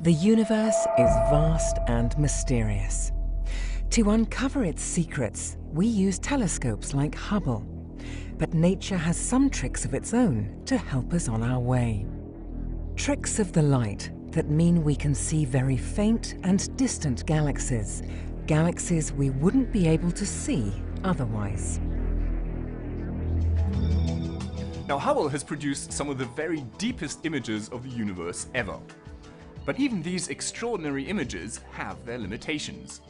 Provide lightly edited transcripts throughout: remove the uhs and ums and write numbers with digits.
The universe is vast and mysterious. To uncover its secrets, we use telescopes like Hubble. But nature has some tricks of its own to help us on our way. Tricks of the light that mean we can see very faint and distant galaxies, galaxies we wouldn't be able to see otherwise. Now, Hubble has produced some of the very deepest images of the universe ever. But even these extraordinary images have their limitations.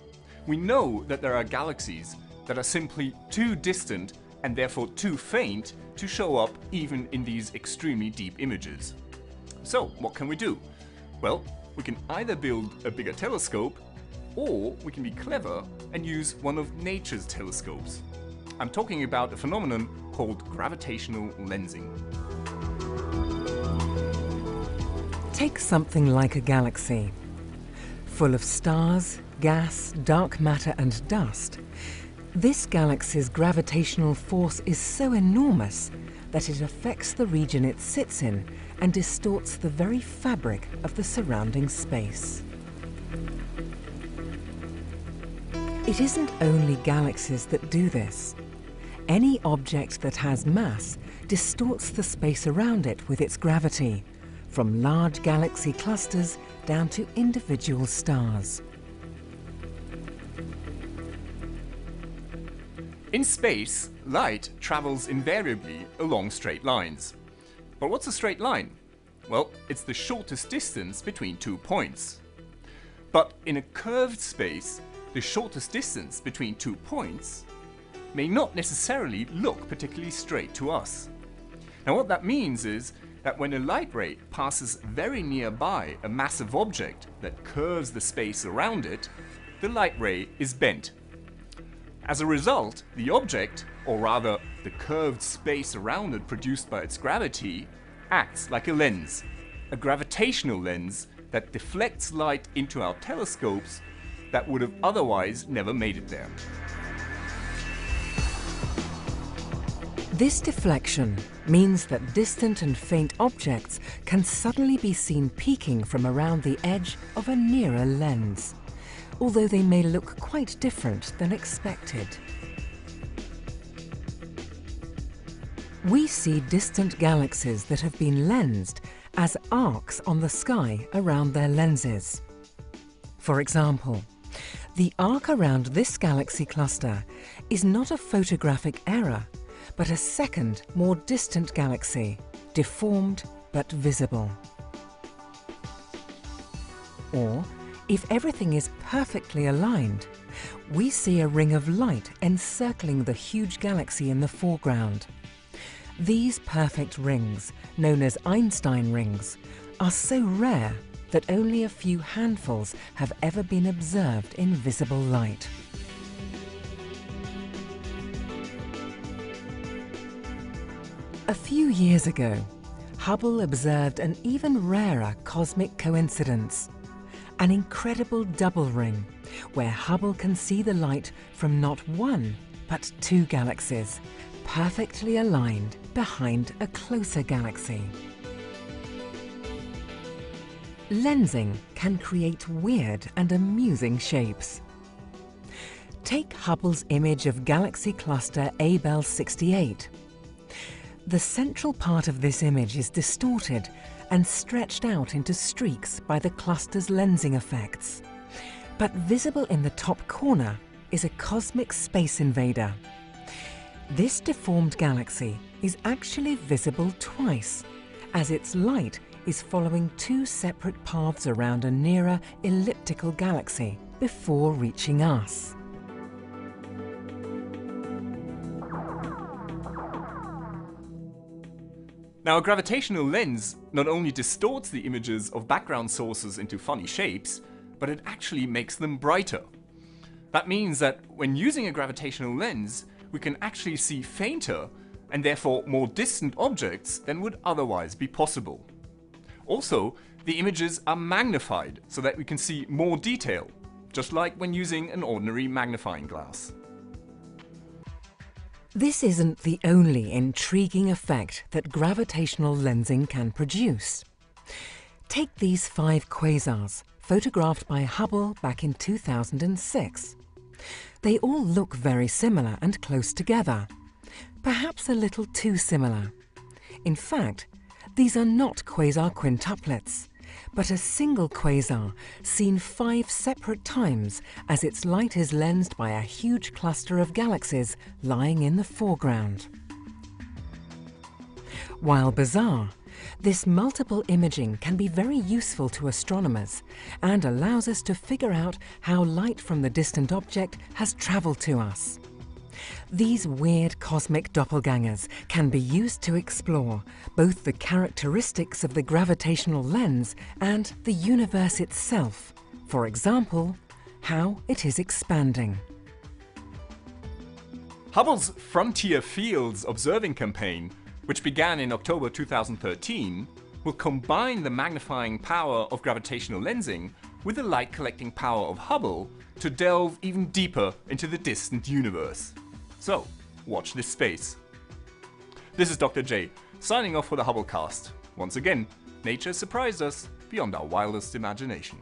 We know that there are galaxies that are simply too distant and therefore too faint to show up even in these extremely deep images. So, what can we do? Well, we can either build a bigger telescope, or we can be clever and use one of nature's telescopes. I'm talking about a phenomenon called gravitational lensing. Take something like a galaxy. Full of stars, gas, dark matter and dust, this galaxy's gravitational force is so enormous that it affects the region it sits in and distorts the very fabric of the surrounding space. It isn't only galaxies that do this. Any object that has mass distorts the space around it with its gravity, from large galaxy clusters down to individual stars. In space, light travels invariably along straight lines. But what's a straight line? Well, it's the shortest distance between 2 points. But in a curved space, the shortest distance between 2 points may not necessarily look particularly straight to us. Now, what that means is that when a light ray passes very nearby a massive object that curves the space around it, the light ray is bent. As a result, the object, or rather the curved space around it produced by its gravity, acts like a lens, a gravitational lens that deflects light into our telescopes that would have otherwise never made it there. This deflection means that distant and faint objects can suddenly be seen peeking from around the edge of a nearer lens, although they may look quite different than expected. We see distant galaxies that have been lensed as arcs on the sky around their lenses. For example, the arc around this galaxy cluster is not a photographic error, but a second, more distant galaxy, deformed but visible. Or, if everything is perfectly aligned, we see a ring of light encircling the huge galaxy in the foreground. These perfect rings, known as Einstein rings, are so rare that only a few handfuls have ever been observed in visible light. A few years ago, Hubble observed an even rarer cosmic coincidence, an incredible double ring, where Hubble can see the light from not one, but 2 galaxies, perfectly aligned behind a closer galaxy. Lensing can create weird and amusing shapes. Take Hubble's image of galaxy cluster Abell 68. The central part of this image is distorted and stretched out into streaks by the cluster's lensing effects. But visible in the top corner is a cosmic space invader. This deformed galaxy is actually visible twice, as its light is following 2 separate paths around a nearer elliptical galaxy before reaching us. Now, a gravitational lens not only distorts the images of background sources into funny shapes, but it actually makes them brighter. That means that when using a gravitational lens, we can actually see fainter and therefore more distant objects than would otherwise be possible. Also, the images are magnified so that we can see more detail, just like when using an ordinary magnifying glass. This isn't the only intriguing effect that gravitational lensing can produce. Take these 5 quasars, photographed by Hubble back in 2006. They all look very similar and close together, perhaps a little too similar. In fact, these are not quasar quintuplets, but a single quasar seen 5 separate times as its light is lensed by a huge cluster of galaxies lying in the foreground. While bizarre, this multiple imaging can be very useful to astronomers and allows us to figure out how light from the distant object has travelled to us. These weird cosmic doppelgangers can be used to explore both the characteristics of the gravitational lens and the universe itself. For example, how it is expanding. Hubble's Frontier Fields observing campaign, which began in October 2013, will combine the magnifying power of gravitational lensing with the light collecting power of Hubble to delve even deeper into the distant universe. So, watch this space. This is Dr. J, signing off for the Hubblecast. Once again, nature surprised us beyond our wildest imagination.